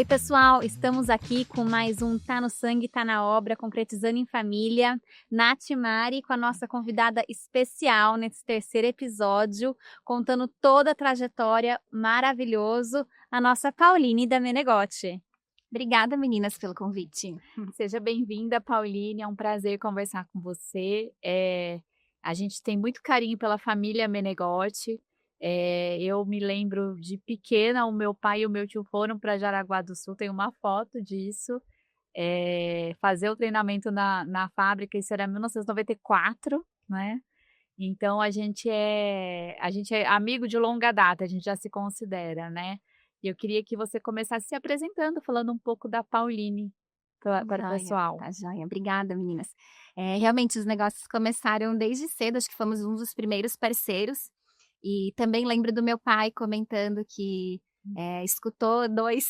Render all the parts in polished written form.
Oi, pessoal! Estamos aqui com mais um Tá no Sangue, Tá na Obra, Concretizando em Família. Nath e Mari com a nossa convidada especial nesse terceiro episódio, contando toda a trajetória maravilhoso, a nossa Pauline da Menegote. Obrigada, meninas, pelo convite. Seja bem-vinda, Pauline. É um prazer conversar com você. A gente tem muito carinho pela família Menegote. Eu me lembro de pequena, o meu pai e o meu tio foram para Jaraguá do Sul, tem uma foto disso, fazer o treinamento na fábrica, isso era 1994, né? Então a gente é amigo de longa data, a gente já se considera, né? E eu queria que você começasse se apresentando, falando um pouco da Pauline para o pessoal. Tá joia. Obrigada, meninas. Realmente, os negócios começaram desde cedo, acho que fomos um dos primeiros parceiros. E também lembro do meu pai comentando que escutou dois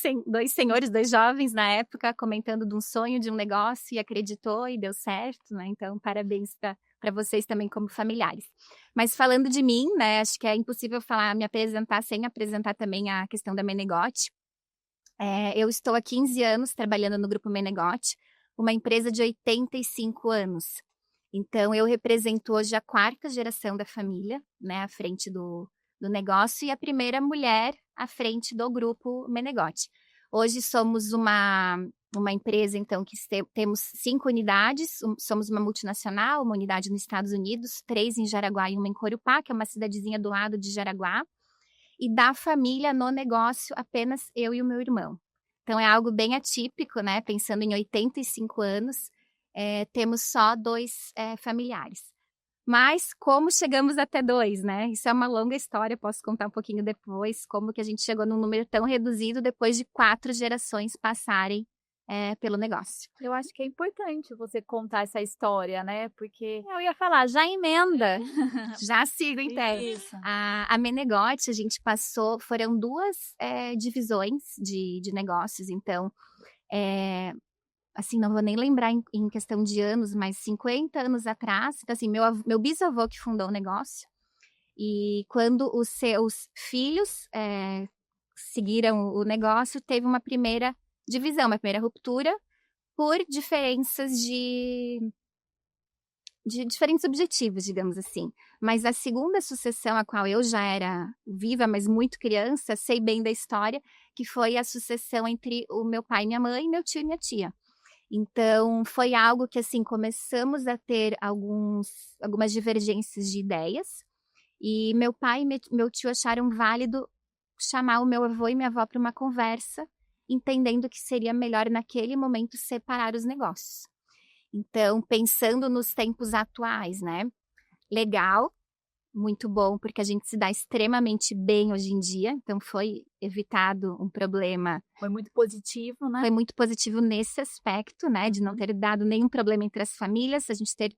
senhores, dois jovens na época, comentando de um sonho, de um negócio, e acreditou e deu certo, né? Então, parabéns para vocês também como familiares. Mas falando de mim, né, acho que é impossível me apresentar sem apresentar também a questão da Menegote. Eu estou há 15 anos trabalhando no Grupo Menegote, uma empresa de 85 anos. Então, eu represento hoje a 4ª geração da família, né, à frente do negócio, e a primeira mulher à frente do Grupo Menegote. Hoje somos uma empresa, então, que temos 5 unidades, somos uma multinacional, uma unidade nos Estados Unidos, 3 em Jaraguá e uma em Corupá, que é uma cidadezinha do lado de Jaraguá. E da família no negócio, apenas eu e o meu irmão. Então, é algo bem atípico, né? Pensando em 85 anos, temos só 2 familiares. Mas como chegamos até 2, né? Isso é uma longa história, posso contar um pouquinho depois, como que a gente chegou num número tão reduzido depois de 4 gerações passarem pelo negócio. Eu acho que é importante você contar essa história, né? Porque Eu ia falar, já emenda. Já sigo, então. Isso. A Menegote, a gente foram 2 divisões de negócios, então, assim, não vou nem lembrar em questão de anos, mas 50 anos atrás, então, assim, meu bisavô que fundou o negócio, e quando os seus filhos seguiram o negócio, teve uma primeira divisão, uma primeira ruptura, por diferenças de diferentes objetivos, digamos assim. Mas a segunda sucessão, a qual eu já era viva, mas muito criança, sei bem da história, que foi a sucessão entre o meu pai e minha mãe, meu tio e minha tia. Então, foi algo que, assim, começamos a ter algumas divergências de ideias, e meu pai e meu tio acharam válido chamar o meu avô e minha avó para uma conversa, entendendo que seria melhor, naquele momento, separar os negócios. Então, pensando nos tempos atuais, né? Legal, muito bom, porque a gente se dá extremamente bem hoje em dia. Então, foi evitado um problema. Foi muito positivo, né? Foi muito positivo nesse aspecto, né? De não ter dado nenhum problema entre as famílias, a gente ter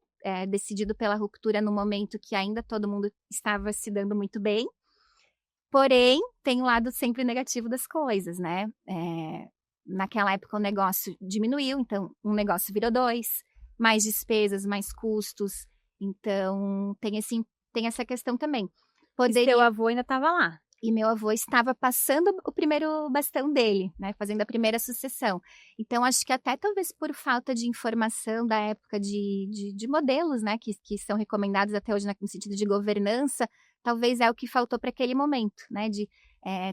decidido pela ruptura no momento que ainda todo mundo estava se dando muito bem. Porém, tem o lado sempre negativo das coisas, né? Naquela época o negócio diminuiu, então um negócio virou 2, mais despesas, mais custos, então tem essa questão também. E seu avô ainda estava lá. E meu avô estava passando o primeiro bastão dele, né, fazendo a primeira sucessão. Então, acho que até talvez por falta de informação da época de modelos, né, que são recomendados até hoje no sentido de governança, talvez é o que faltou para aquele momento, né, de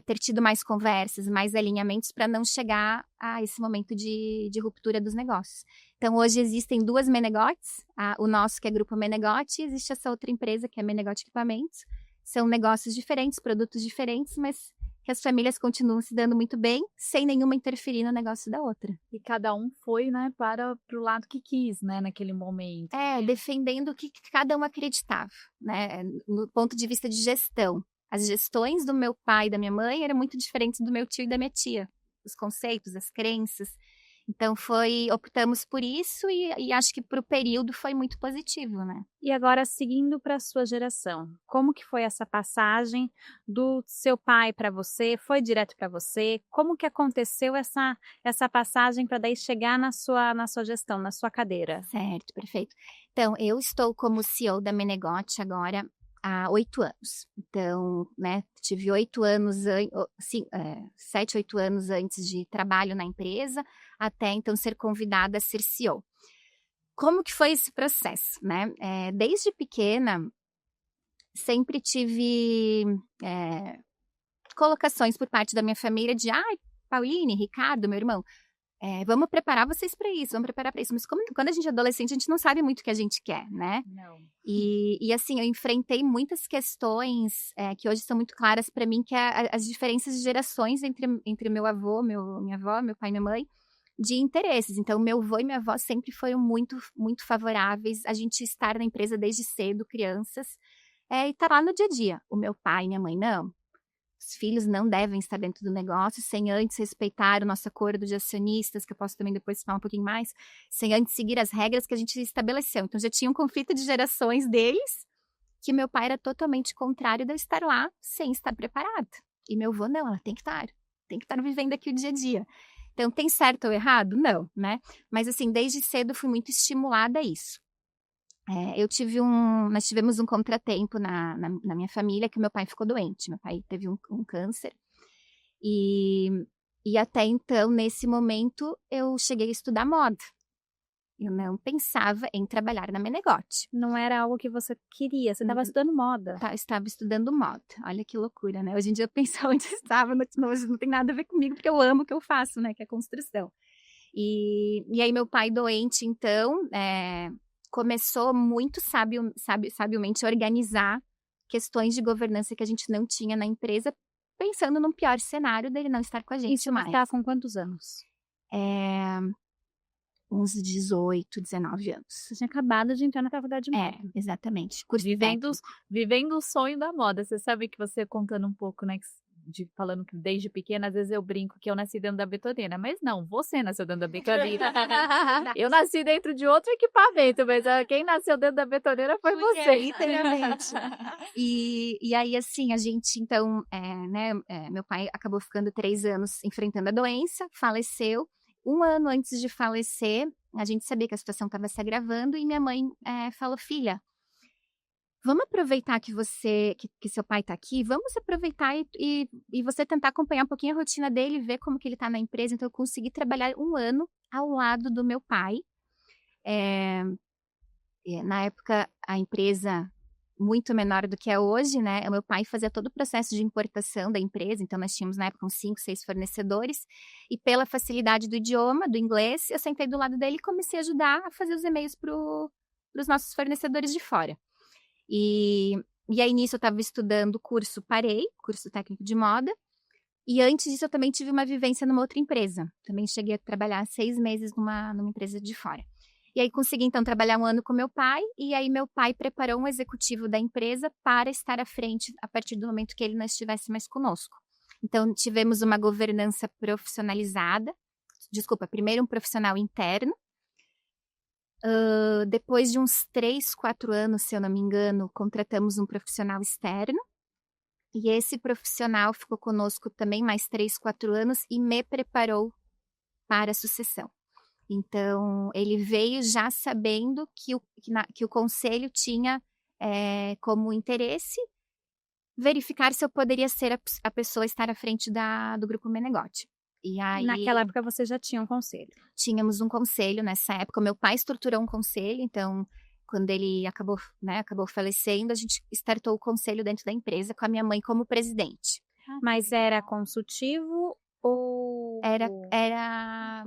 ter tido mais conversas, mais alinhamentos para não chegar a esse momento de ruptura dos negócios. Então, hoje existem 2 Menegotes, o nosso que é Grupo Menegote, e existe essa outra empresa que é Menegote Equipamentos. São negócios diferentes, produtos diferentes, mas que as famílias continuam se dando muito bem, sem nenhuma interferir no negócio da outra. E cada um foi, né, para o lado que quis, né, naquele momento. Defendendo o que cada um acreditava, né, no ponto de vista de gestão. As gestões do meu pai e da minha mãe eram muito diferentes do meu tio e da minha tia. Os conceitos, as crenças. Então, optamos por isso e acho que para o período foi muito positivo, né? E agora, seguindo para a sua geração, como que foi essa passagem do seu pai para você? Foi direto para você? Como que aconteceu essa passagem para daí chegar na sua gestão, na sua cadeira? Certo, perfeito. Então, eu estou como CEO da Menegote agora há 8 anos. Então, né, tive 8 anos, 7, 8 anos antes de trabalho na empresa, até então ser convidada a ser CEO. Como que foi esse processo, né? Desde pequena, sempre tive colocações por parte da minha família de, Pauline, Ricardo, meu irmão, vamos preparar vocês para isso, vamos preparar para isso. Mas quando a gente é adolescente, a gente não sabe muito o que a gente quer, né? Não. E assim, eu enfrentei muitas questões que hoje são muito claras para mim, que é as diferenças de gerações entre meu avô, minha avó, meu pai e minha mãe, de interesses. Então, meu avô e minha avó sempre foram muito, muito favoráveis a gente estar na empresa desde cedo, crianças, e estar lá no dia a dia. O meu pai e minha mãe, não. Os filhos não devem estar dentro do negócio sem antes respeitar o nosso acordo de acionistas, que eu posso também depois falar um pouquinho mais, sem antes seguir as regras que a gente estabeleceu. Então, já tinha um conflito de gerações deles, que meu pai era totalmente contrário de eu estar lá sem estar preparado. E meu avô, não, ela tem que estar vivendo aqui o dia a dia. Então, tem certo ou errado? Não, né? Mas, assim, desde cedo eu fui muito estimulada a isso. Nós tivemos um contratempo na minha família, que meu pai ficou doente. Meu pai teve um câncer. E até então, nesse momento, eu cheguei a estudar moda. Eu não pensava em trabalhar na Menegote. Não era algo que você queria, você estava estudando moda. Estava estudando moda. Olha que loucura, né? Hoje em dia eu penso onde eu estava, hoje não tem nada a ver comigo, porque eu amo o que eu faço, né? Que é construção. E aí meu pai doente, então, começou muito sabiamente a organizar questões de governança que a gente não tinha na empresa, pensando num pior cenário dele não estar com a gente Isso mais. você estava com quantos anos? Uns 18, 19 anos. Você tinha acabado de entrar na faculdade de moda. Exatamente. Vivendo o sonho da moda. Você sabe que você contando um pouco, né, falando que desde pequena, às vezes eu brinco que eu nasci dentro da betoneira, mas não, você nasceu dentro da betoneira. Eu nasci dentro de outro equipamento, mas quem nasceu dentro da betoneira foi você. Literalmente. E aí, assim, a gente, então, meu pai acabou ficando 3 anos enfrentando a doença, faleceu. 1 ano antes de falecer, a gente sabia que a situação estava se agravando e minha mãe falou, filha, vamos aproveitar que seu pai está aqui, vamos aproveitar e você tentar acompanhar um pouquinho a rotina dele, ver como que ele está na empresa. Então, eu consegui trabalhar 1 ano ao lado do meu pai. Na época, a empresa muito menor do que é hoje, né? O meu pai fazia todo o processo de importação da empresa, então nós tínhamos na época uns 5, 6 fornecedores, e pela facilidade do idioma, do inglês, eu sentei do lado dele e comecei a ajudar a fazer os e-mails para os nossos fornecedores de fora. E aí nisso eu estava estudando curso técnico de moda, e antes disso eu também tive uma vivência numa outra empresa, também cheguei a trabalhar 6 meses numa empresa de fora. E aí consegui, então, trabalhar 1 ano com meu pai, e aí meu pai preparou um executivo da empresa para estar à frente a partir do momento que ele não estivesse mais conosco. Então, tivemos uma governança profissionalizada, primeiro um profissional interno, depois de uns 3, 4 anos, se eu não me engano, contratamos um profissional externo, e esse profissional ficou conosco também mais 3, 4 anos e me preparou para a sucessão. Então, ele veio já sabendo que o conselho tinha como interesse verificar se eu poderia ser a pessoa a estar à frente do Grupo Menegote. E aí, naquela época você já tinha um conselho? Tínhamos um conselho nessa época. Meu pai estruturou um conselho, então, quando ele acabou falecendo, a gente startou o conselho dentro da empresa com a minha mãe como presidente. Mas era consultivo ou... Era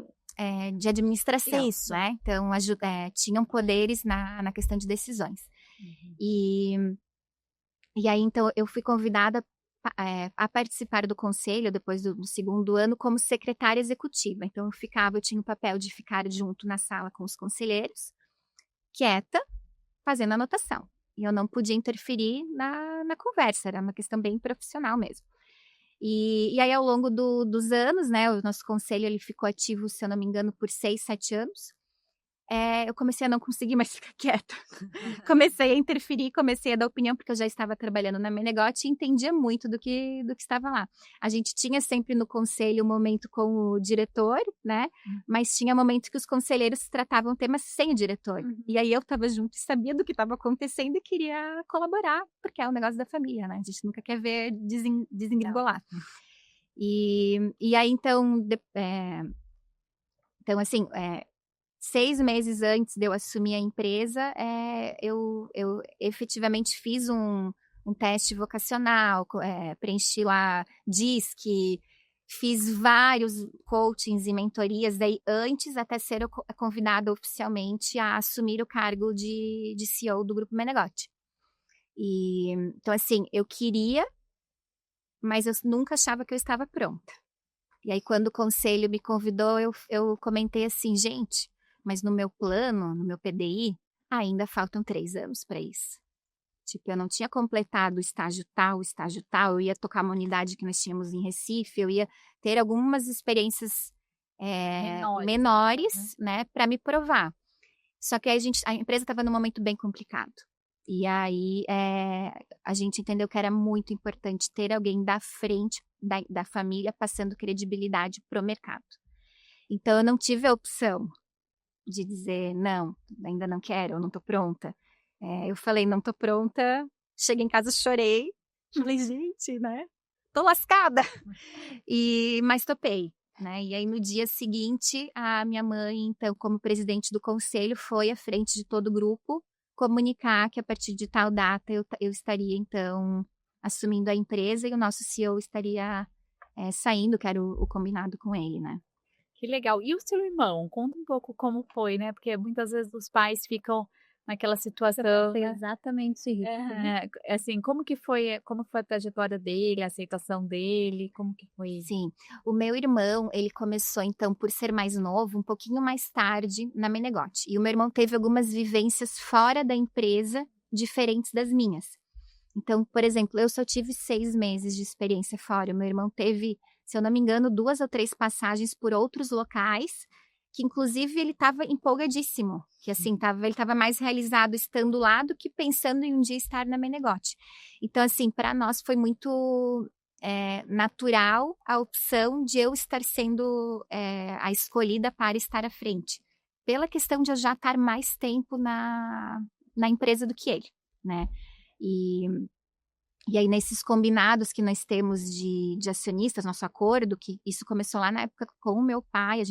de administração, Isso. né? Então, tinham poderes na questão de decisões. Uhum. E aí, então, eu fui convidada a participar do conselho, depois do 2º ano, como secretária executiva. Então, eu tinha o papel de ficar junto na sala com os conselheiros, quieta, fazendo anotação. E eu não podia interferir na conversa, era uma questão bem profissional mesmo. E aí, ao longo dos anos, né, o nosso conselho ele ficou ativo, se eu não me engano, por 6, 7 anos. eu comecei a não conseguir mais ficar quieta. Comecei a interferir, comecei a dar opinião, porque eu já estava trabalhando na Menegote e entendia muito do que estava lá. A gente tinha sempre no conselho um momento com o diretor, né? Mas tinha momento que os conselheiros tratavam temas sem o diretor. E aí eu estava junto e sabia do que estava acontecendo e queria colaborar, porque é um negócio da família, né? A gente nunca quer ver desengringolar. E aí, então, então assim, 6 meses antes de eu assumir a empresa, eu efetivamente fiz um teste vocacional, preenchi lá DISC, fiz vários coachings e mentorias daí antes até ser convidada oficialmente a assumir o cargo de CEO do Grupo Menegote. E, então, assim, eu queria, mas eu nunca achava que eu estava pronta. E aí, quando o conselho me convidou, eu comentei assim, gente, mas no meu plano, no meu PDI, ainda faltam 3 anos para isso. Tipo, eu não tinha completado o estágio tal, eu ia tocar uma unidade que nós tínhamos em Recife, eu ia ter algumas experiências menores, né, para me provar. Só que aí a empresa estava num momento bem complicado. E aí a gente entendeu que era muito importante ter alguém da frente da família passando credibilidade pro mercado. Então eu não tive a opção de dizer, não, ainda não quero, eu não tô pronta. Eu falei, não tô pronta, cheguei em casa, chorei, falei, gente, né, tô lascada. Mas topei, né, e aí no dia seguinte, a minha mãe, então, como presidente do conselho, foi à frente de todo o grupo comunicar que a partir de tal data eu estaria, então, assumindo a empresa e o nosso CEO estaria saindo, que era o combinado com ele, né. Que legal. E o seu irmão? Conta um pouco como foi, né? Porque muitas vezes os pais ficam naquela situação, Foi né? exatamente isso. Assim, como foi a trajetória dele, a aceitação dele? Como que foi? Sim, o meu irmão, ele começou, então, por ser mais novo, um pouquinho mais tarde na Menegote. E o meu irmão teve algumas vivências fora da empresa, diferentes das minhas. Então, por exemplo, eu só tive 6 meses de experiência fora. O meu irmão teve, se eu não me engano, 2 ou 3 passagens por outros locais, que inclusive ele estava empolgadíssimo. Que assim, ele estava mais realizado estando lá do que pensando em um dia estar na Menegote. Então, assim, para nós foi muito natural a opção de eu estar sendo a escolhida para estar à frente. Pela questão de eu já estar mais tempo na empresa do que ele, né? E aí, nesses combinados que nós temos de acionistas, nosso acordo, que isso começou lá na época com o meu pai,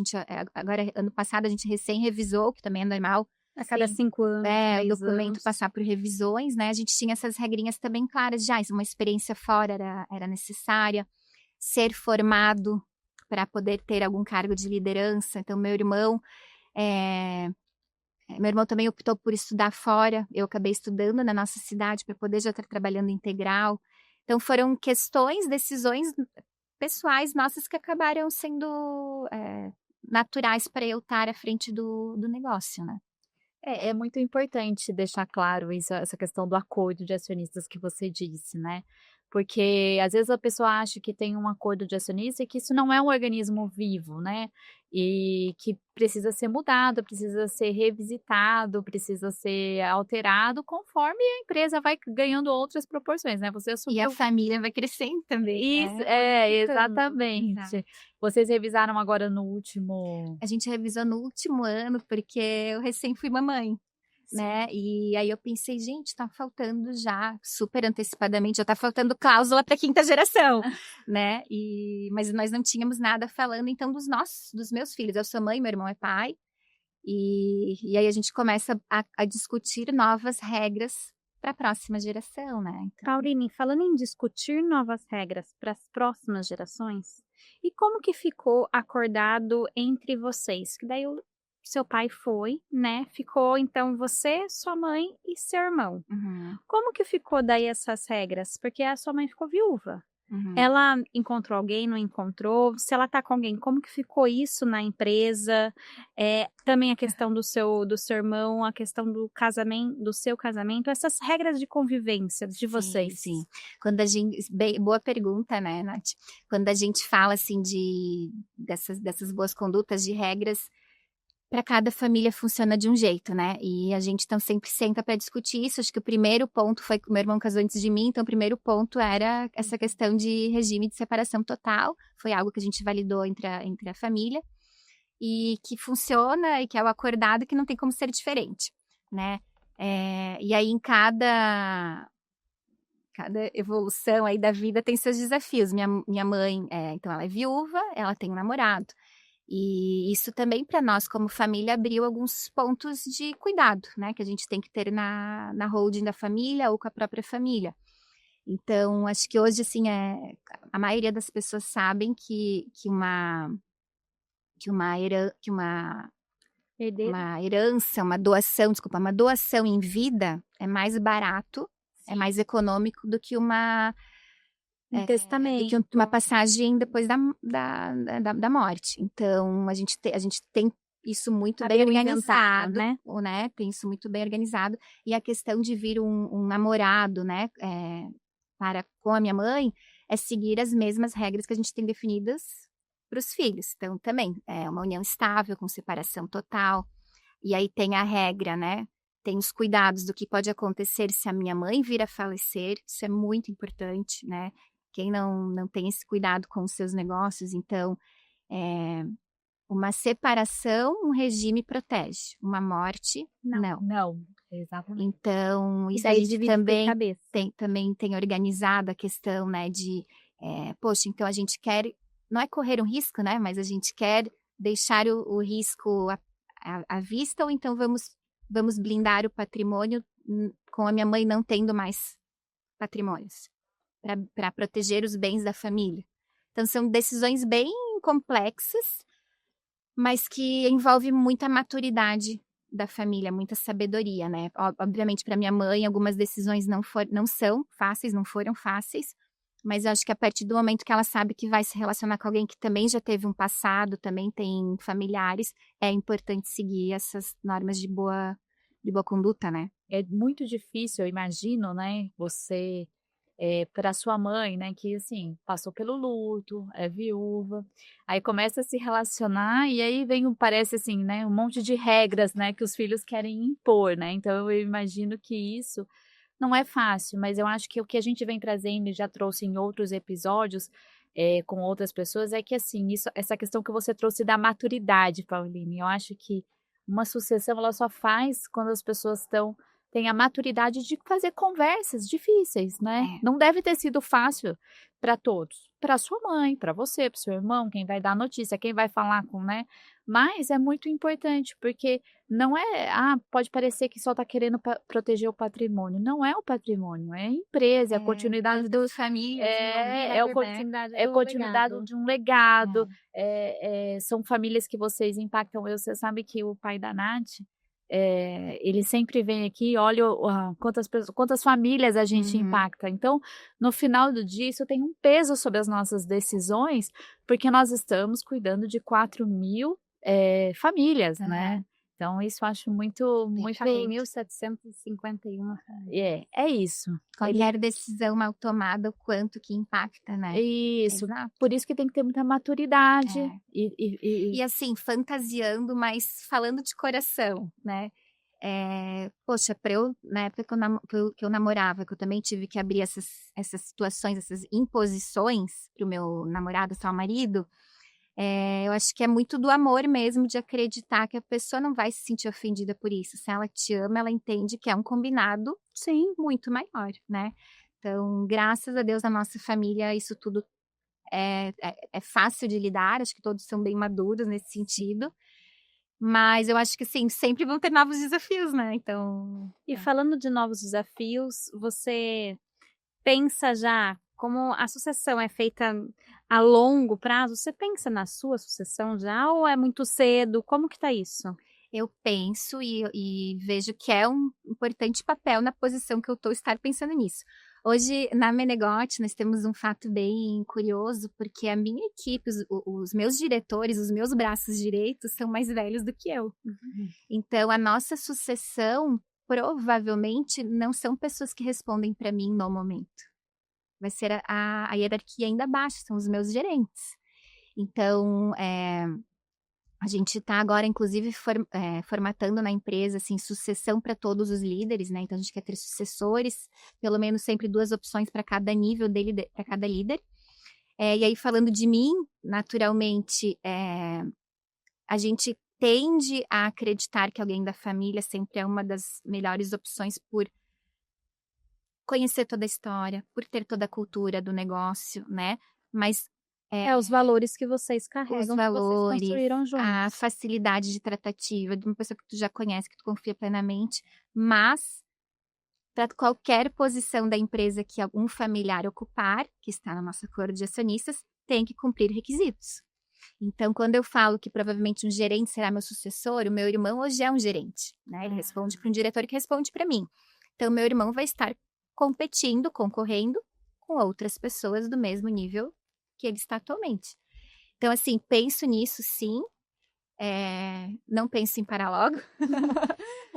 agora, ano passado, a gente recém-revisou, que também é normal. A cada 5 anos, O documento passar por revisões, né? A gente tinha essas regrinhas também claras, já uma experiência fora era necessária, ser formado para poder ter algum cargo de liderança. Então, meu irmão também optou por estudar fora, eu acabei estudando na nossa cidade para poder já estar trabalhando integral. Então foram decisões pessoais nossas que acabaram sendo naturais para eu estar à frente do negócio, né? É muito importante deixar claro isso, essa questão do acordo de acionistas que você disse, né? Porque às vezes a pessoa acha que tem um acordo de acionista e que isso não é um organismo vivo, né? E que precisa ser mudado, precisa ser revisitado, precisa ser alterado conforme a empresa vai ganhando outras proporções, né? Você E assumiu. a família vai crescendo também. Isso, Modificando. exatamente. Exato. Vocês revisaram agora no último. A gente revisou no último ano, porque eu recém fui mamãe, né? E aí eu pensei, gente, tá faltando já, super antecipadamente, já tá faltando cláusula para 5ª geração, né? Mas nós não tínhamos nada falando, então, dos meus filhos. Eu sou mãe, meu irmão é pai. E aí a gente começa a discutir novas regras para a próxima geração, né? Então, Pauline, falando em discutir novas regras para as próximas gerações, e como que ficou acordado entre vocês? Que daí o seu pai foi, né? Ficou então você, sua mãe e seu irmão. Como que ficou daí essas regras? Porque a sua mãe ficou viúva. Ela encontrou alguém, não encontrou? Se ela tá com alguém, como que ficou isso na empresa? Também a questão do seu irmão, a questão do seu casamento, essas regras de convivência de vocês. Sim. Quando a gente, boa pergunta, né, Nath? Quando a gente fala assim dessas boas condutas, de regras, para cada família funciona de um jeito, né? E a gente então sempre senta para discutir isso. Acho que o primeiro ponto foi que o meu irmão casou antes de mim, então o primeiro ponto era essa questão de regime de separação total. Foi algo que a gente validou entre a família e que funciona e que é o acordado e que não tem como ser diferente, né? E aí em cada evolução aí da vida tem seus desafios. Minha mãe, então ela é viúva, ela tem um namorado. E isso também para nós como família abriu alguns pontos de cuidado, né? Que a gente tem que ter na holding da família ou com a própria família. Então, acho que hoje, assim, a maioria das pessoas sabem que uma herança, uma doação em vida é mais barato, é mais econômico do que uma testamento. uma passagem depois da morte. Então, a gente tem isso muito bem organizado, né? Tem isso muito bem organizado. E a questão de vir um namorado, né? Com a minha mãe, é seguir as mesmas regras que a gente tem definidas para os filhos. Então, também, é uma união estável, com separação total. E aí tem a regra, né? Tem os cuidados do que pode acontecer se a minha mãe vir a falecer. Isso é muito importante, né? Quem não tem esse cuidado com os seus negócios, então, uma separação, um regime protege. Uma morte, não. Não, exatamente. Então, E isso a daí gente divide também cabeça. tem organizado a questão, né, de, poxa, então a gente quer, não é correr um risco, né, mas a gente quer deixar o risco à vista, ou então vamos blindar o patrimônio com a minha mãe não tendo mais patrimônios, para proteger os bens da família. Então, são decisões bem complexas, mas que envolve muita maturidade da família, muita sabedoria, né? Obviamente, para minha mãe, algumas decisões não são fáceis, não foram fáceis, mas eu acho que a partir do momento que ela sabe que vai se relacionar com alguém que também já teve um passado, também tem familiares, é importante seguir essas normas de boa conduta, né? É muito difícil, eu imagino, né, você, para sua mãe, né, que assim, passou pelo luto, é viúva, aí começa a se relacionar e aí parece assim, né, um monte de regras, né, que os filhos querem impor, né, então eu imagino que isso não é fácil, mas eu acho que o que a gente vem trazendo e já trouxe em outros episódios, com outras pessoas, é que assim, essa questão que você trouxe da maturidade, Pauline, eu acho que uma sucessão ela só faz quando as pessoas têm a maturidade de fazer conversas difíceis, né? Não deve ter sido fácil para todos, para sua mãe, para você, para seu irmão, quem vai dar a notícia, quem vai falar com, né? Mas é muito importante, porque não é, pode parecer que só está querendo proteger o patrimônio. Não é o patrimônio, é a empresa, é a continuidade das famílias, é a continuidade de um legado. São famílias que vocês impactam. Você sabe que o pai da Nath, ele sempre vem aqui, olha quantas famílias a gente impacta. Então, no final do dia, isso tem um peso sobre as nossas decisões, porque nós estamos cuidando de 4.000 famílias, né? Então, isso eu acho muito, muito... 4.751 famílias. É isso. Qualquer decisão mal tomada, o quanto que impacta, né? Isso. Exato. Por isso que tem que ter muita maturidade. E assim, fantasiando, mas falando de coração, né? Poxa, na época que eu namorava, que eu também tive que abrir essas situações, essas imposições para o meu namorado, atual marido, eu acho que é muito do amor mesmo, de acreditar que a pessoa não vai se sentir ofendida por isso. Se ela te ama, ela entende que é um combinado, sim, muito maior, né? Então, graças a Deus, na nossa família, isso tudo é fácil de lidar, acho que todos são bem maduros nesse sentido. Mas eu acho que, sim, sempre vão ter novos desafios, né? Então... E falando de novos desafios, você pensa já, como a sucessão é feita a longo prazo, você pensa na sua sucessão já ou é muito cedo? Como que tá isso? Eu penso e vejo que é um importante papel na posição que eu estou estar pensando nisso. Hoje, na Menegote, nós temos um fato bem curioso, porque a minha equipe, os meus diretores, os meus braços direitos são mais velhos do que eu. Então, a nossa sucessão, provavelmente, não são pessoas que respondem para mim no momento. Vai ser a hierarquia ainda abaixo, são os meus gerentes. Então, A gente está agora, inclusive, formatando na empresa, assim, sucessão para todos os líderes, né? Então, a gente quer ter sucessores, pelo menos sempre 2 opções para cada nível para cada líder. E aí, falando de mim, naturalmente, a gente tende a acreditar que alguém da família sempre é uma das melhores opções por conhecer toda a história, por ter toda a cultura do negócio, né? Mas Os valores que vocês os carregam, que vocês valores, construíram a juntos. facilidade de tratativa de uma pessoa que tu já conhece, que tu confia plenamente, mas para qualquer posição da empresa que algum familiar ocupar, que está na nossa cor de acionistas, tem que cumprir requisitos. Então, quando eu falo que provavelmente um gerente será meu sucessor, o meu irmão hoje é um gerente, né? Ele responde para um diretor que responde para mim. Então, meu irmão vai estar competindo, concorrendo com outras pessoas do mesmo nível que ele está atualmente. Então, assim, penso nisso, sim. Não penso em parar logo,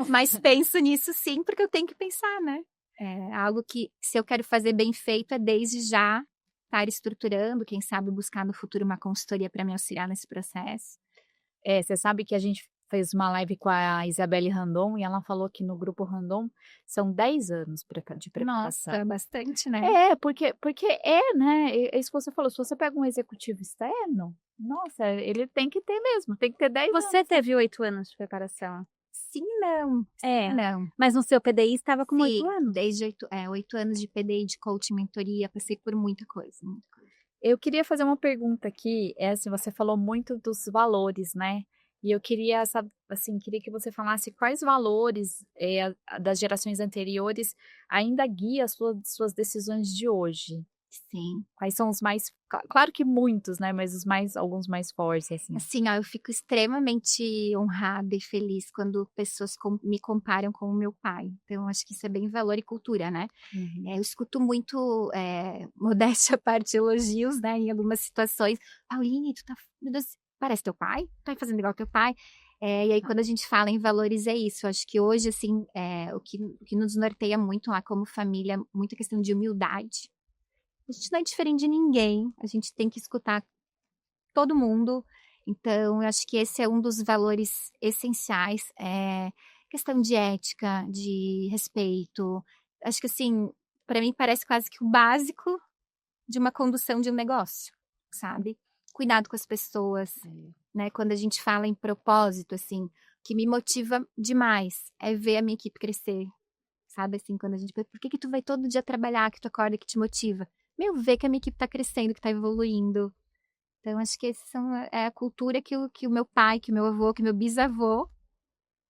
mas penso nisso, sim, porque eu tenho que pensar, né? É algo que, se eu quero fazer bem feito, é desde já estar estruturando, quem sabe buscar no futuro uma consultoria para me auxiliar nesse processo. Você sabe que a gente fez uma live com a Isabelle Randon e ela falou que no grupo Randon são 10 anos de preparação. Nossa, bastante, né? Porque né? É isso que você falou. Se você pega um executivo externo, nossa, ele tem que ter mesmo, tem que ter 10 anos. Você teve 8 anos de preparação. Sim, não. É, Não. mas no seu PDI estava com 8 Sim, anos. desde 8 anos de PDI, de coaching, mentoria, passei por muita coisa, muita coisa. Eu queria fazer uma pergunta aqui, assim, você falou muito dos valores, né? E eu queria, assim, queria que você falasse quais valores das gerações anteriores ainda guia as suas decisões de hoje. Sim. Quais são os mais, claro que muitos, né? Mas alguns mais fortes, assim. Assim, eu fico extremamente honrada e feliz quando pessoas me comparam com o meu pai. Então, acho que isso é bem valor e cultura, né? Eu escuto muito, modéstia à parte, elogios, né? Em algumas situações. Pauline, meu Deus, parece teu pai? Tá fazendo igual teu pai? E aí, quando a gente fala em valores, é isso. Eu acho que hoje, assim, o que nos norteia muito lá como família, muita questão de humildade. A gente não é diferente de ninguém. A gente tem que escutar todo mundo. Então, eu acho que esse é um dos valores essenciais, questão de ética, de respeito. Acho que, assim, para mim parece quase que o básico de uma condução de um negócio, sabe? Cuidado com as pessoas, né? Quando a gente fala em propósito, assim, o que me motiva demais é ver a minha equipe crescer, sabe? Assim, quando a gente pensa, por que tu vai todo dia trabalhar, que tu acorda, que te motiva? Ver que a minha equipe tá crescendo, que tá evoluindo. Então, acho que é a cultura que o meu pai, que o meu avô, que o meu bisavô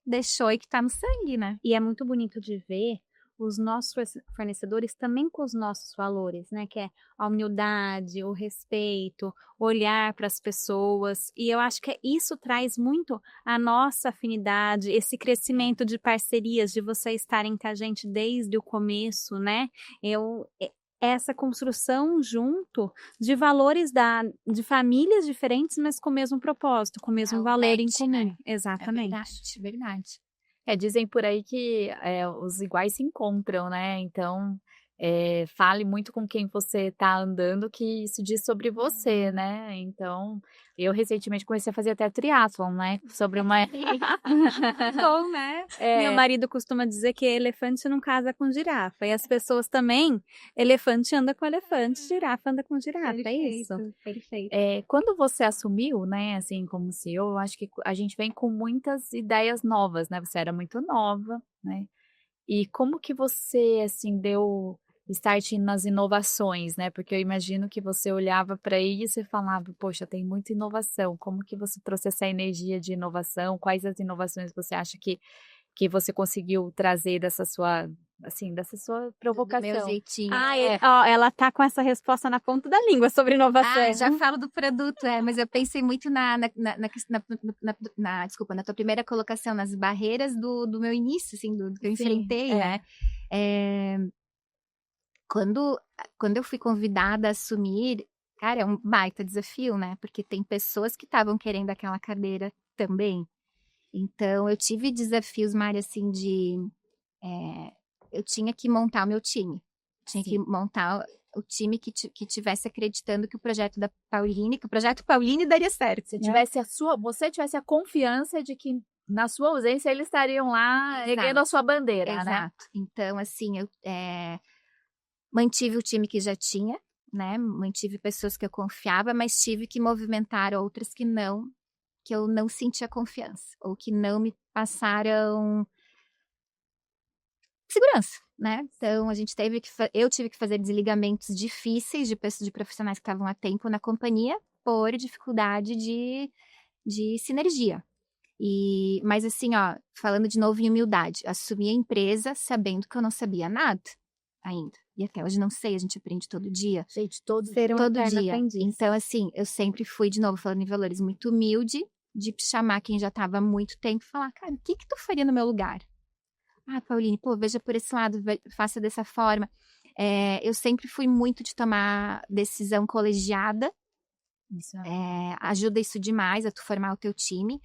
deixou e que tá no sangue, né? E é muito bonito de ver os nossos fornecedores também com os nossos valores, né? Que é a humildade, o respeito, olhar para as pessoas. E eu acho que isso traz muito a nossa afinidade, esse crescimento de parcerias, de vocês estarem com a gente desde o começo, né? Essa construção junto de valores de famílias diferentes, mas com o mesmo propósito, com o mesmo valor em comum. Né? Exatamente. É verdade. Dizem por aí que os iguais se encontram, né? Então, fale muito com quem você está andando, que isso diz sobre você, né? Então, eu recentemente comecei a fazer até triatlon, né? Sobre uma... Bom, né? Meu marido costuma dizer que elefante não casa com girafa. E as pessoas também, elefante anda com elefante, girafa anda com girafa. É isso. Perfeito. Quando você assumiu, né, assim, como CEO, eu acho que a gente vem com muitas ideias novas, né? Você era muito nova, né? E como que você, assim, deu start nas inovações, né? Porque eu imagino que você olhava para isso e falava, poxa, tem muita inovação. Como que você trouxe essa energia de inovação? Quais as inovações você acha que você conseguiu trazer dessa sua provocação? Do meu jeitinho. Ela tá com essa resposta na ponta da língua sobre inovação. Já falo do produto, mas eu pensei muito desculpa, na tua primeira colocação, nas barreiras do meu início, assim, do que eu enfrentei, né? Quando eu fui convidada a assumir, cara, é um baita desafio, né? Porque tem pessoas que estavam querendo aquela cadeira também. Então, eu tive desafios, Mari, assim, eu tinha que montar o meu time. Tinha que montar o time que tivesse acreditando que o projeto da Pauline, que o projeto Pauline daria certo. Você né? tivesse a confiança de que na sua ausência eles estariam lá erguendo a sua bandeira, né? Exato. Então, assim, eu mantive o time que já tinha, né? Mantive pessoas que eu confiava, mas tive que movimentar outras que eu não sentia confiança, ou que não me passaram segurança, né? Então, eu tive que fazer desligamentos difíceis de pessoas, de profissionais que estavam há tempo na companhia por dificuldade de sinergia. Mas assim, ó, falando de novo em humildade, assumi a empresa sabendo que eu não sabia nada ainda. E até hoje não sei, a gente aprende todo dia. Gente, todo dia. Então, assim, eu sempre fui, de novo, falando em valores, muito humilde, de chamar quem já estava há muito tempo e falar, cara, o que tu faria no meu lugar? Ah, Pauline, pô, veja por esse lado, faça dessa forma. Eu sempre fui muito de tomar decisão colegiada. Isso. Ajuda isso demais a tu formar o teu time.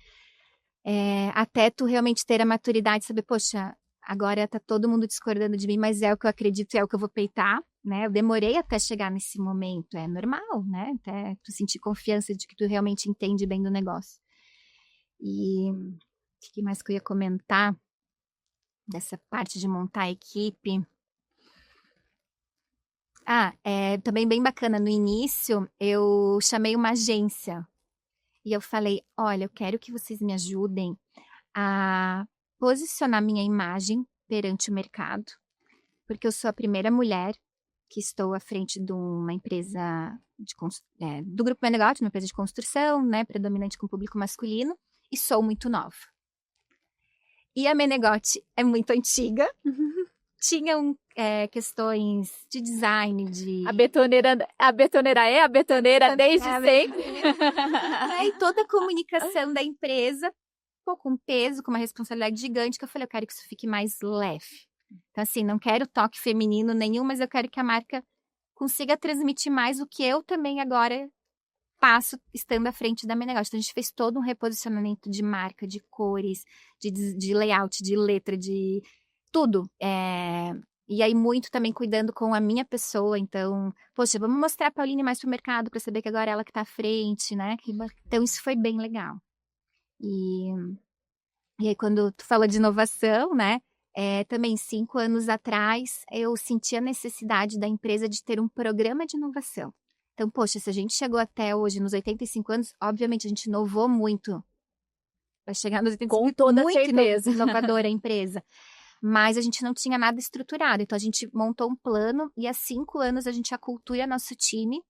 Até tu realmente ter a maturidade de saber, poxa, agora tá todo mundo discordando de mim, mas é o que eu acredito, é o que eu vou peitar, né? Eu demorei até chegar nesse momento, é normal, né? Até tu sentir confiança de que tu realmente entende bem do negócio. E o que mais que eu ia comentar dessa parte de montar a equipe? Também bem bacana, no início eu chamei uma agência e eu falei, olha, eu quero que vocês me ajudem a posicionar minha imagem perante o mercado, porque eu sou a primeira mulher que estou à frente de uma empresa do Grupo Menegote, uma empresa de construção, né, predominante com público masculino, e sou muito nova. E a Menegote é muito antiga, tinham questões de design, de... A betoneira é a betoneira desde sempre. E toda a comunicação da empresa ficou com peso, com uma responsabilidade gigante, que eu falei, eu quero que isso fique mais leve. Então, assim, não quero toque feminino nenhum, mas eu quero que a marca consiga transmitir mais o que eu também agora passo estando à frente da Menegote. Então, a gente fez todo um reposicionamento de marca, de cores, de layout, de letra, de tudo. E aí, muito também cuidando com a minha pessoa. Então, poxa, vamos mostrar a Pauline mais pro mercado para saber que agora é ela que tá à frente, né? Então, isso foi bem legal. E aí, quando tu fala de inovação, né? Também 5 anos atrás, eu senti a necessidade da empresa de ter um programa de inovação. Então, poxa, se a gente chegou até hoje, nos 85 anos, obviamente a gente inovou muito. Vai chegar nos 85 com toda muito certeza. inovadora a empresa. Mas a gente não tinha nada estruturado. Então, a gente montou um plano e há 5 anos a gente acultura nosso time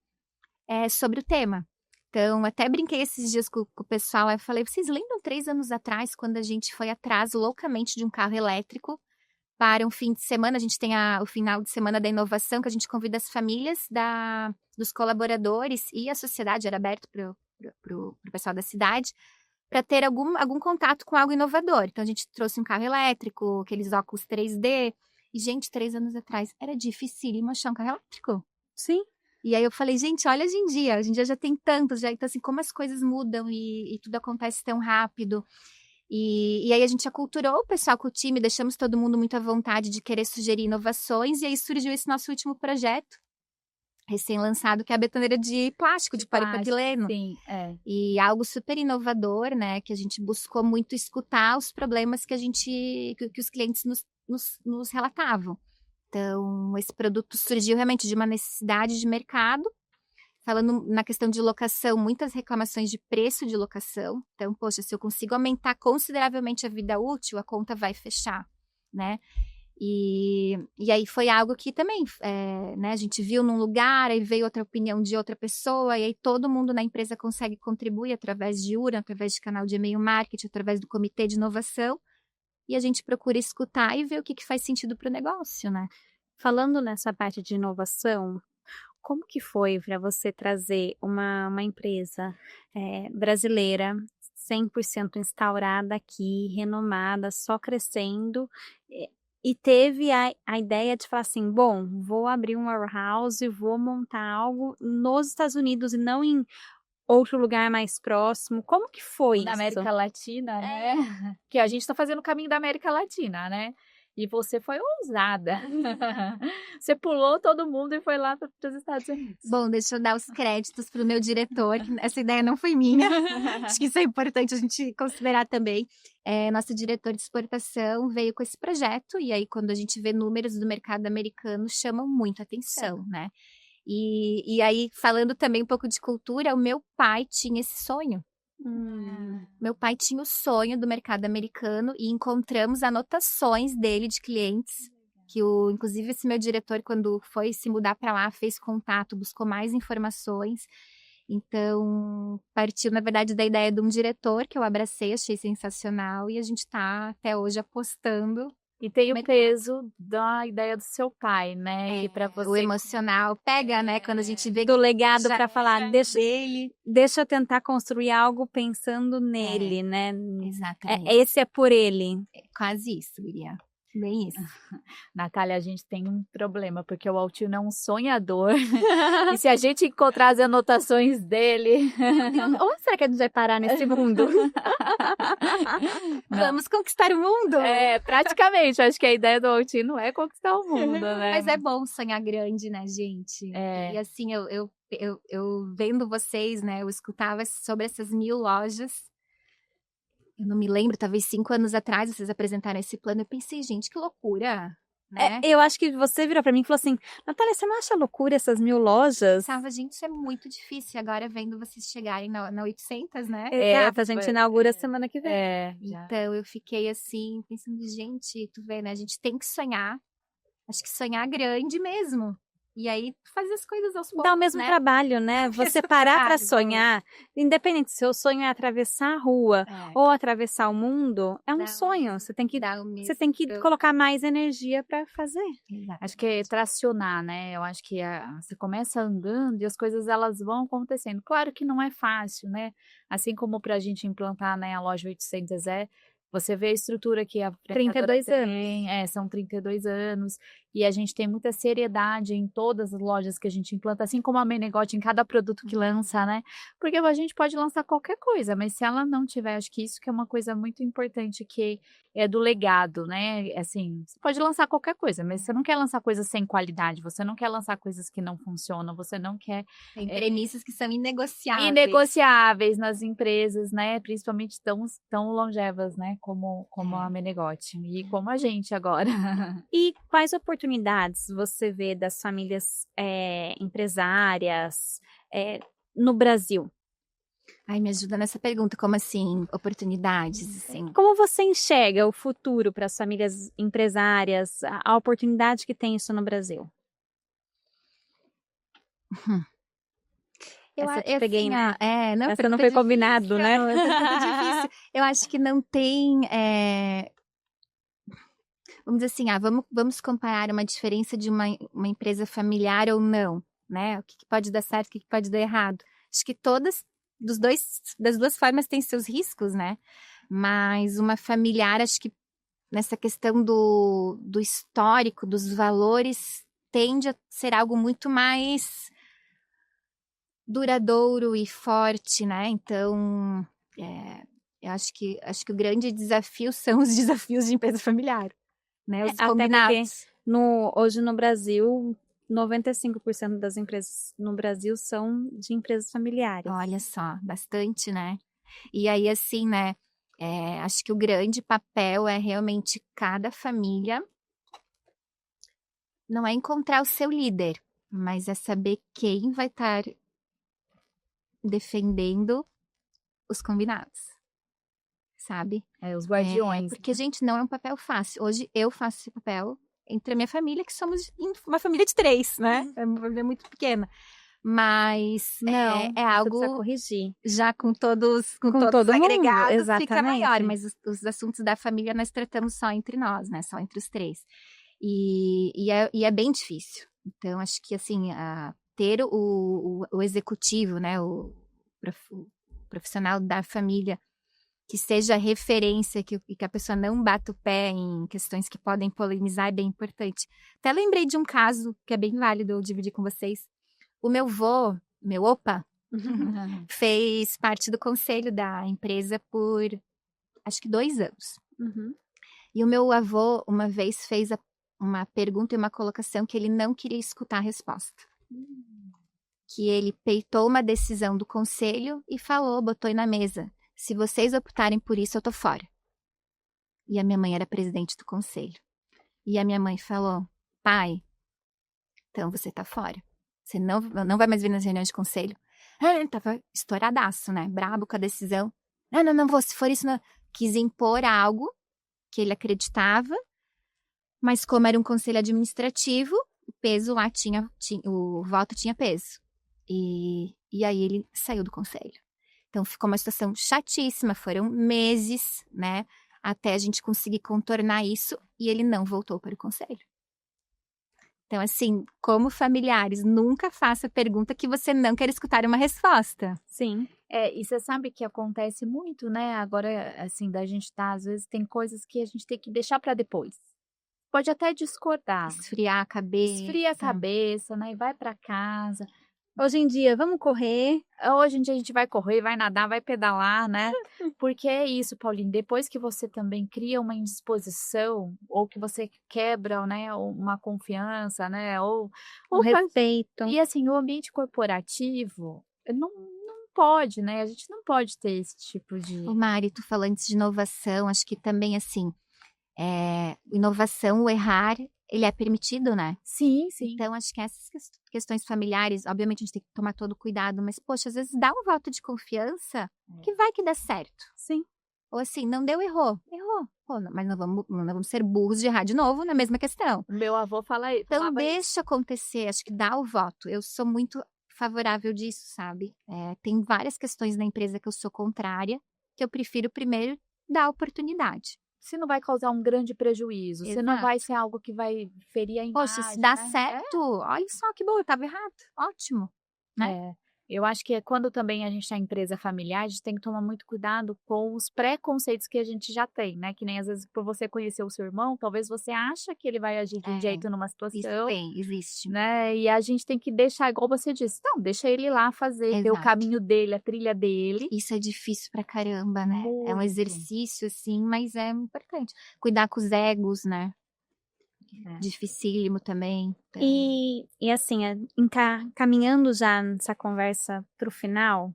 sobre o tema. Então, até brinquei esses dias com o pessoal, eu falei, vocês lembram 3 anos atrás, quando a gente foi atrás loucamente de um carro elétrico para um fim de semana? A gente tem o final de semana da inovação, que a gente convida as famílias dos colaboradores e a sociedade, era aberto para o pessoal da cidade, para ter algum contato com algo inovador. Então, a gente trouxe um carro elétrico, aqueles óculos 3D, e, gente, 3 anos atrás, era dificílimo achar um carro elétrico. Sim. E aí eu falei, gente, olha hoje em dia já tem tantos, então assim, como as coisas mudam e tudo acontece tão rápido. E aí a gente aculturou o pessoal com o time, deixamos todo mundo muito à vontade de querer sugerir inovações, e aí surgiu esse nosso último projeto, recém-lançado, que é a betoneira de plástico, de polipropileno. Sim, E algo super inovador, né, que a gente buscou muito escutar os problemas que os clientes nos relatavam. Então, esse produto surgiu realmente de uma necessidade de mercado. Falando na questão de locação, muitas reclamações de preço de locação. Então, poxa, se eu consigo aumentar consideravelmente a vida útil, a conta vai fechar, né? E aí foi algo que também, né, a gente viu num lugar, aí veio outra opinião de outra pessoa, e aí todo mundo na empresa consegue contribuir através de URA, através de canal de e-mail marketing, através do comitê de inovação. E a gente procura escutar e ver o que faz sentido para o negócio, né? Falando nessa parte de inovação, como que foi para você trazer uma empresa brasileira, 100% instaurada aqui, renomada, só crescendo, e teve a ideia de falar assim, bom, vou abrir um warehouse, vou montar algo nos Estados Unidos e não em outro lugar mais próximo. Como que foi isso? Na América Latina, né? Que a gente está fazendo o caminho da América Latina, né? E você foi ousada. Você pulou todo mundo e foi lá para os Estados Unidos. Bom, deixa eu dar os créditos para o meu diretor, que essa ideia não foi minha. Acho que isso é importante a gente considerar também. Nosso diretor de exportação veio com esse projeto, e aí quando a gente vê números do mercado americano, chamam muito a atenção, né? E aí, falando também um pouco de cultura, o meu pai tinha esse sonho. Meu pai tinha o sonho do mercado americano e encontramos anotações dele de clientes, inclusive esse meu diretor, quando foi se mudar para lá, fez contato, buscou mais informações. Então, partiu, na verdade, da ideia de um diretor que eu abracei, achei sensacional, e a gente está até hoje apostando. E tem o peso da ideia do seu pai, né? Que para você O emocional pega, né? Quando a gente vê do legado já para falar, deixa eu tentar construir algo pensando nele, né? Exatamente. Esse é por ele. Quase isso, Miriam. Bem isso. Natália, a gente tem um problema, porque o Altino é um sonhador. E se a gente encontrar as anotações dele... Onde será que a gente vai parar nesse mundo? Vamos conquistar o mundo! Praticamente. Acho que a ideia do Altino é conquistar o mundo, né? Mas é bom sonhar grande, né, gente? E assim, eu vendo vocês, né, eu escutava sobre essas 1000 lojas. Eu não me lembro, talvez 5 anos atrás vocês apresentaram esse plano. Eu pensei, gente, que loucura, né? Eu acho que você virou pra mim e falou assim, Natália, você não acha loucura essas 1000 lojas? Pensava, gente, isso é muito difícil. Agora vendo vocês chegarem na 800, né? Exato, a gente inaugura semana que vem. Então eu fiquei assim, pensando, gente, tu vê, né? A gente tem que sonhar. Acho que sonhar grande mesmo. E aí, fazer as coisas aos poucos, dá o mesmo trabalho, né? Você parar para sonhar, independente se o sonho é atravessar a rua ou atravessar o mundo, é um sonho. Você tem que colocar mais energia para fazer. Acho que é tracionar, né? Eu acho que você começa andando e as coisas elas vão acontecendo. Claro que não é fácil, né? Assim como para a gente implantar, né, a loja 800 você vê a estrutura que a 32 anos. São 32 anos. E a gente tem muita seriedade em todas as lojas que a gente implanta, assim como a Menegote em cada produto que lança, né? Porque a gente pode lançar qualquer coisa, mas se ela não tiver, acho que isso que é uma coisa muito importante, que é do legado, né? Assim, você pode lançar qualquer coisa, mas você não quer lançar coisas sem qualidade, você não quer lançar coisas que não funcionam, você não quer... Tem premissas que são inegociáveis. Inegociáveis nas empresas, né? Principalmente tão longevas, né? Como a Menegote e como a gente agora. E quais oportunidades você vê das famílias empresárias no Brasil? Ai, me ajuda nessa pergunta, como assim, oportunidades, assim? Como você enxerga o futuro para as famílias empresárias, a oportunidade que tem isso no Brasil? Eu peguei, né? Essa não foi combinado, né? Não, é difícil. Eu acho que não tem... Vamos dizer assim, vamos comparar uma diferença de uma empresa familiar ou não, né? O que pode dar certo, o que pode dar errado. Acho que das duas formas têm seus riscos, né? Mas uma familiar, acho que nessa questão do histórico, dos valores, tende a ser algo muito mais duradouro e forte, né? Então, eu acho que o grande desafio são os desafios de empresa familiar, né? Os combinados. Hoje no Brasil, 95% das empresas no Brasil são de empresas familiares. Olha só, bastante, né? E aí, assim, né? Acho que o grande papel é realmente cada família não é encontrar o seu líder, mas é saber quem vai estar defendendo os combinados, sabe? Os guardiões. Porque, gente, não é um papel fácil. Hoje eu faço esse papel entre a minha família, que somos uma família de 3, né? É uma família muito pequena. Mas é algo corrigir. Já com todos agregados, fica maior. Mas os assuntos da família nós tratamos só entre nós, né? Só entre os 3. E é bem difícil. Então, acho que, assim, ter o executivo, né? O profissional da família que seja referência, que a pessoa não bata o pé em questões que podem polemizar, é bem importante. Até lembrei de um caso que é bem válido eu dividir com vocês. O meu vô, meu opa, fez parte do conselho da empresa por, acho que 2 anos. E o meu avô, uma vez, fez uma pergunta e uma colocação que ele não queria escutar a resposta. Que ele peitou uma decisão do conselho e falou, botou aí na mesa, se vocês optarem por isso, eu tô fora. E a minha mãe era presidente do conselho. E a minha mãe falou, pai, então você tá fora. Você não vai mais vir nas reuniões de conselho. Ele tava estouradaço, né? Brabo com a decisão. Não vou, se for isso, não. Quis impor algo que ele acreditava, mas como era um conselho administrativo, o peso lá o voto tinha peso. E aí ele saiu do conselho. Então ficou uma situação chatíssima, foram meses, né? Até a gente conseguir contornar isso e ele não voltou para o conselho. Então, assim, como familiares, nunca faça pergunta que você não quer escutar uma resposta. Sim. E você sabe que acontece muito, né? Agora, assim, da gente às vezes tem coisas que a gente tem que deixar para depois. Pode até discordar. Esfriar a cabeça. Esfria a cabeça, né? E vai para casa. Hoje em dia, vamos correr. Hoje em dia a gente vai correr, vai nadar, vai pedalar, né? Porque é isso, Pauline, depois que você também cria uma indisposição, ou que você quebra, né, uma confiança, né, ou respeito. E assim, o ambiente corporativo não pode, né? A gente não pode ter esse tipo de... Ô Mari, tu falou antes de inovação, acho que também, assim, inovação, o errar, ele é permitido, né? Sim. Então, acho que essas questões familiares, obviamente a gente tem que tomar todo cuidado, mas, poxa, às vezes dá um voto de confiança que vai que dá certo. Sim. Ou assim, não deu, errou. Pô, mas não vamos ser burros de errar de novo na mesma questão. Meu avô fala isso. Então, deixa acontecer, acho que dá o voto. Eu sou muito favorável disso, sabe? Tem várias questões na empresa que eu sou contrária, que eu prefiro primeiro dar a oportunidade. Se não vai causar um grande prejuízo, se não vai ser algo que vai ferir a imagem. Poxa, se dá certo, olha só que bom, eu estava errado, ótimo, né? Eu acho que quando também a gente está em empresa familiar, a gente tem que tomar muito cuidado com os preconceitos que a gente já tem, né? Que nem às vezes por você conhecer o seu irmão, talvez você acha que ele vai agir de um jeito numa situação. Isso existe. Né? E a gente tem que deixar, igual você disse, não, deixa ele lá fazer, ter o caminho dele, a trilha dele. Isso é difícil pra caramba, né? Muito. É um exercício, assim, mas é importante. Cuidar com os egos, né? Dificílimo também. Então... E assim, caminhando já nessa conversa para o final,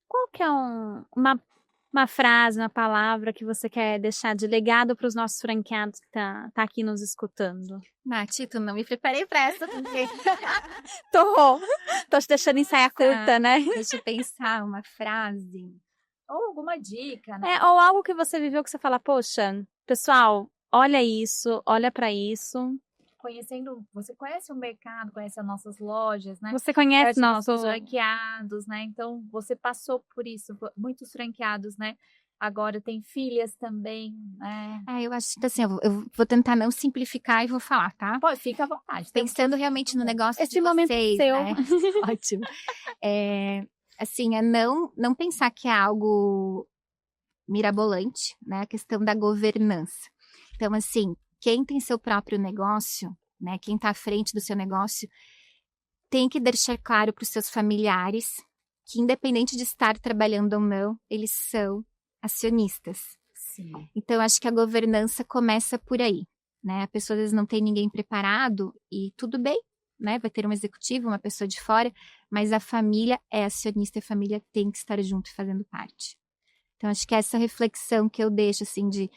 qual que é uma frase, uma palavra que você quer deixar de legado para os nossos franqueados que tá aqui nos escutando? Nath, tu não me preparei para essa, porque... Tô te deixando ensaiar curta, né? Deixa eu pensar uma frase. Ou alguma dica, né? Ou algo que você viveu que você fala, poxa, pessoal, olha isso, olha para isso. Você conhece o mercado, conhece as nossas lojas, né? Você conhece nossos franqueados, né? Então, você passou por isso, muitos franqueados, né? Agora tem filhas também, né? Eu acho que assim, eu vou tentar não simplificar e vou falar, tá? Pode, fica à vontade. Pensando realmente no negócio de momento vocês, seu. Né? Ótimo. Assim, não pensar que é algo mirabolante, né? A questão da governança. Então, assim, quem tem seu próprio negócio, né? Quem está à frente do seu negócio, tem que deixar claro para os seus familiares que, independente de estar trabalhando ou não, eles são acionistas. Sim. Então, acho que a governança começa por aí, né? A pessoa às vezes não tem ninguém preparado e tudo bem, né? Vai ter um executivo, uma pessoa de fora, mas a família é acionista e a família tem que estar junto e fazendo parte. Então, acho que essa reflexão que eu deixo, assim, de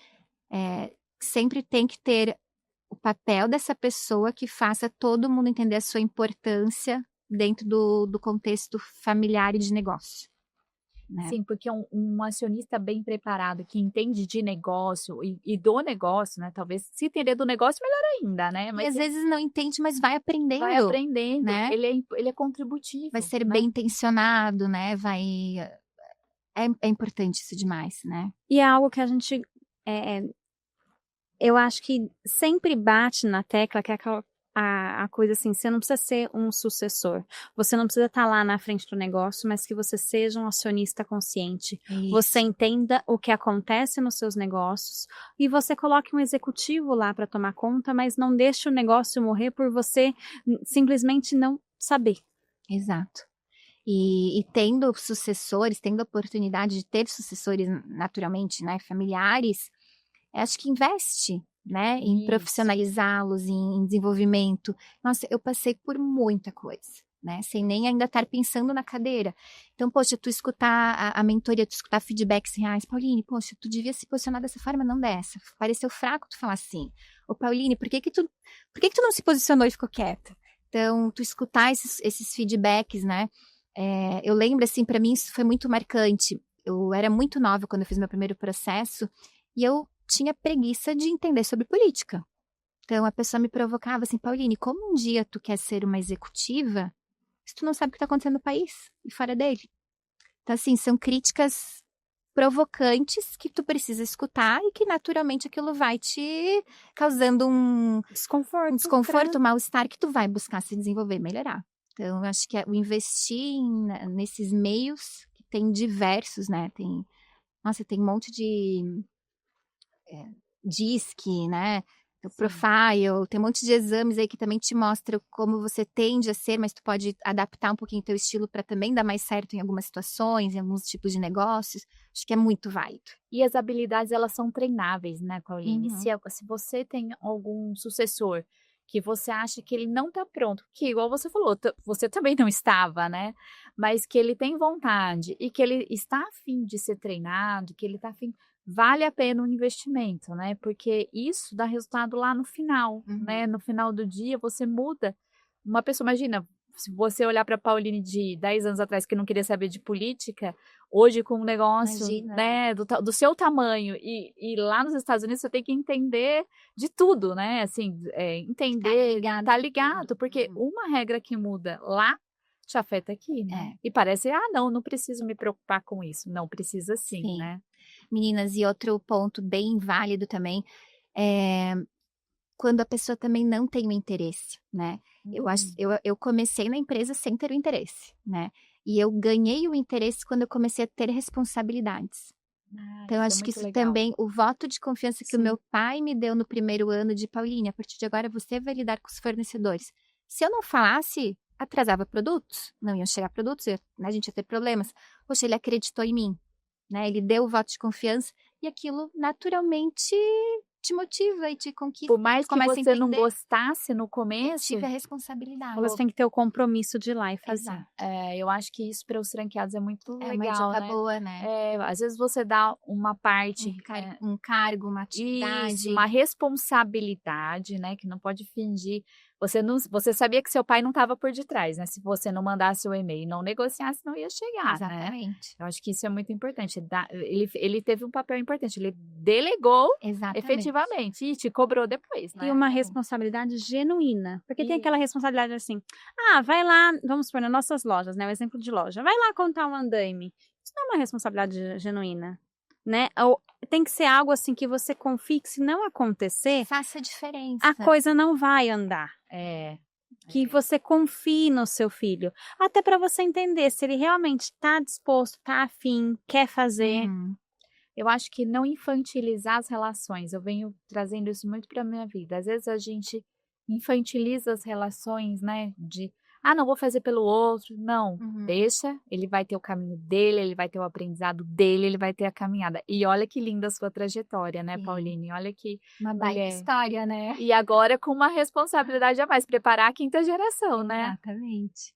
sempre tem que ter o papel dessa pessoa que faça todo mundo entender a sua importância dentro do contexto familiar e de negócio. Né? Sim, porque um acionista bem preparado, que entende de negócio e do negócio, né? Talvez se entender do negócio, melhor ainda, né? Mas às vezes não entende, mas vai aprendendo. Vai aprendendo, né? Ele é contributivo. Vai ser né? bem intencionado, né? É importante isso demais, né? E é algo que a gente... eu acho que sempre bate na tecla que é a coisa assim, você não precisa ser um sucessor, você não precisa estar lá na frente do negócio, mas que você seja um acionista consciente, você entenda o que acontece nos seus negócios e você coloque um executivo lá para tomar conta, mas não deixe o negócio morrer por você simplesmente não saber. Exato. E tendo sucessores, tendo a oportunidade de ter sucessores naturalmente, né, familiares, acho que investe, né? Em Isso. profissionalizá-los, em desenvolvimento. Nossa, eu passei por muita coisa, né? Sem nem ainda estar pensando na cadeira. Então, poxa, tu escutar a mentoria, tu escutar feedbacks reais. Pauline, poxa, tu devia se posicionar dessa forma, não dessa. Pareceu fraco tu falar assim. Ô, Pauline, por que que tu não se posicionou e ficou quieta? Então, tu escutar esses feedbacks, né? Eu lembro, assim, para mim isso foi muito marcante. Eu era muito nova quando eu fiz meu primeiro processo e eu tinha preguiça de entender sobre política. Então, a pessoa me provocava assim, Pauline, como um dia tu quer ser uma executiva se tu não sabe o que está acontecendo no país e fora dele? Então, assim, são críticas provocantes que tu precisa escutar e que naturalmente aquilo vai te causando um desconforto, um mal-estar que tu vai buscar se desenvolver, melhorar. Então, eu acho que o investir nesses meios, que tem diversos, né? Tem um monte de DISC, né? O Profile, tem um monte de exames aí que também te mostram como você tende a ser, mas tu pode adaptar um pouquinho teu estilo para também dar mais certo em algumas situações, em alguns tipos de negócios. Acho que é muito válido. E as habilidades, elas são treináveis, né, Pauline? Uhum. Se você tem algum sucessor que você acha que ele não está pronto, que igual você falou, você também não estava, né? Mas que ele tem vontade e que ele está a fim de ser treinado, que ele está a fim, vale a pena o investimento, né? Porque isso dá resultado lá no final, né? No final do dia, você muda uma pessoa. Imagina, se você olhar para a Pauline de 10 anos atrás que não queria saber de política, hoje com um negócio, Imagina. né, do seu tamanho e lá nos Estados Unidos você tem que entender de tudo, né? Assim, entender, tá ligado, porque uma regra que muda lá te afeta aqui, né? E parece, não preciso me preocupar com isso. Não, precisa sim, né? Meninas, e outro ponto bem válido também é quando a pessoa também não tem o interesse, né? Eu comecei na empresa sem ter o interesse, né? E eu ganhei o interesse quando eu comecei a ter responsabilidades. Então, eu acho que isso também, o voto de confiança que o meu pai me deu no primeiro ano de Pauline, a partir de agora você vai lidar com os fornecedores. Se eu não falasse, atrasava produtos, não iam chegar produtos, né, a gente ia ter problemas. Poxa, ele acreditou em mim, né? Ele deu o voto de confiança e aquilo naturalmente te motiva e te conquista. Por mais que você não gostasse no começo, eu tive a responsabilidade. Você tem que ter o compromisso de ir lá e fazer. Eu acho que isso para os franqueados é muito legal, uma dica né? boa, né? Às vezes você dá uma parte, um cargo, uma atividade, isso, uma responsabilidade, né? Que não pode fingir. Você sabia que seu pai não estava por detrás, né? Se você não mandasse o e-mail e não negociasse, não ia chegar, exatamente. Né? Eu acho que isso é muito importante. Ele teve um papel importante. Ele delegou efetivamente e te cobrou depois, né? E uma responsabilidade genuína. Porque tem aquela responsabilidade assim, vai lá, vamos supor, nas nossas lojas, né? O exemplo de loja. Vai lá contar um andaime. Isso não é uma responsabilidade genuína, né? Tem que ser algo assim que você confie que se não acontecer, faça diferença. A coisa não vai andar. Que você confie no seu filho. Até para você entender se ele realmente está disposto, está afim, quer fazer. Eu acho que não infantilizar as relações. Eu venho trazendo isso muito para minha vida. Às vezes a gente infantiliza as relações, né? Não vou fazer pelo outro. Não, deixa. Ele vai ter o caminho dele, ele vai ter o aprendizado dele, ele vai ter a caminhada. E olha que linda a sua trajetória, né, Pauline? Olha que uma baita história, né? E agora com uma responsabilidade a mais, preparar a quinta geração, né? Exatamente.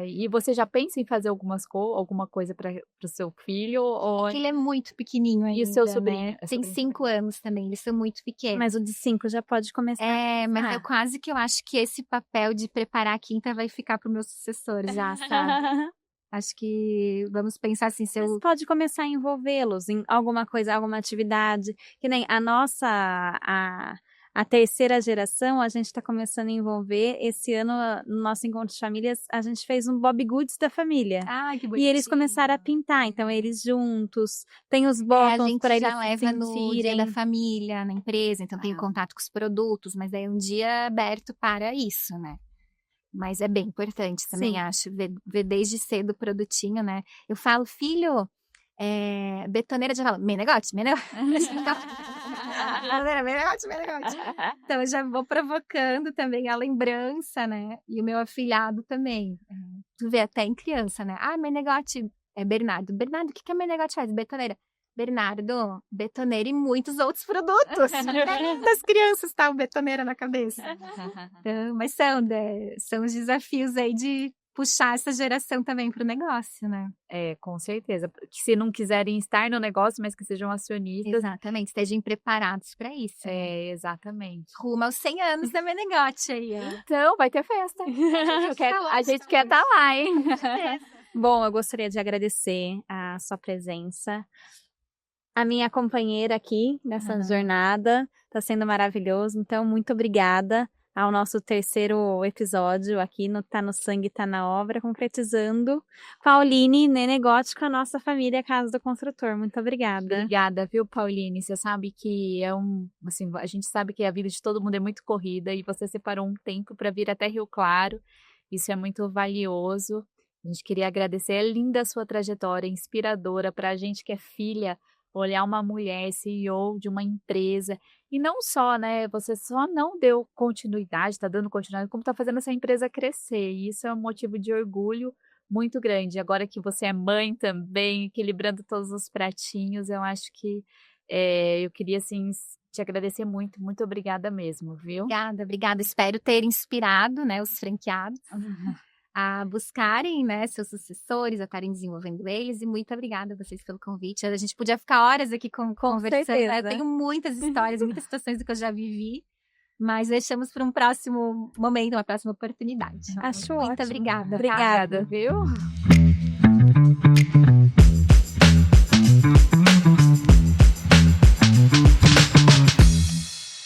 E você já pensa em fazer alguma coisa para o seu filho? Porque ele é muito pequenininho ainda, e o seu sobrinho? Né? Tem 5 anos também, eles são muito pequenos. Mas o de 5 já pode começar. Mas eu acho que esse papel de preparar a quinta vai ficar para o meu sucessor já, sabe? Acho que vamos pensar assim, Você pode começar a envolvê-los em alguma coisa, alguma atividade, que nem a nossa, a terceira geração, a gente está começando a envolver. Esse ano, no nosso encontro de famílias, a gente fez um Bob Goods da família. Que bonitinho. E eles começaram a pintar, então eles juntos, tem os botões para eles já leva no dia da família, na empresa, então tem contato com os produtos, mas é um dia aberto para isso, né? Mas é bem importante também, acho, ver desde cedo o produtinho, né? Eu falo, filho, betoneira, já falo, menegote. Menegote. Então eu já vou provocando também a lembrança, né? E o meu afilhado também. Tu vê até em criança, né? Menegote é Bernardo. Bernardo, o que a menegote faz? Betoneira. Bernardo, betoneira e muitos outros produtos. Das crianças tá o betoneira na cabeça. Então, mas são os desafios aí de puxar essa geração também para o negócio, né? Com certeza. Que se não quiserem estar no negócio, mas que sejam acionistas. Exatamente, estejam preparados para isso. Exatamente. Rumo aos 100 anos da Menegote aí, ó. Então, vai ter festa. A gente quer estar lá, hein? Bom, eu gostaria de agradecer a sua presença. A minha companheira aqui nessa jornada está sendo maravilhoso. Então, muito obrigada ao nosso terceiro episódio aqui no Tá no Sangue, Tá na Obra, concretizando Pauline Nenegotti com a nossa família Casa do Construtor. Muito obrigada. Obrigada, viu, Pauline? Você sabe que assim, a gente sabe que a vida de todo mundo é muito corrida e você separou um tempo para vir até Rio Claro. Isso é muito valioso. A gente queria agradecer. É linda a sua trajetória, inspiradora para a gente que é filha. Olhar uma mulher CEO de uma empresa, e não só, né, você só não deu continuidade, está dando continuidade, como está fazendo essa empresa crescer, e isso é um motivo de orgulho muito grande. Agora que você é mãe também, equilibrando todos os pratinhos, eu acho que eu queria, assim, te agradecer muito, muito obrigada mesmo, viu? Obrigada, espero ter inspirado, né, os franqueados a buscarem, né, seus sucessores, a estarem desenvolvendo eles, e muito obrigada a vocês pelo convite. A gente podia ficar horas aqui conversando, né? Eu tenho muitas histórias, muitas situações do que eu já vivi, mas deixamos para um próximo momento, uma próxima oportunidade. Acho muito ótimo. obrigada. Obrigada, viu?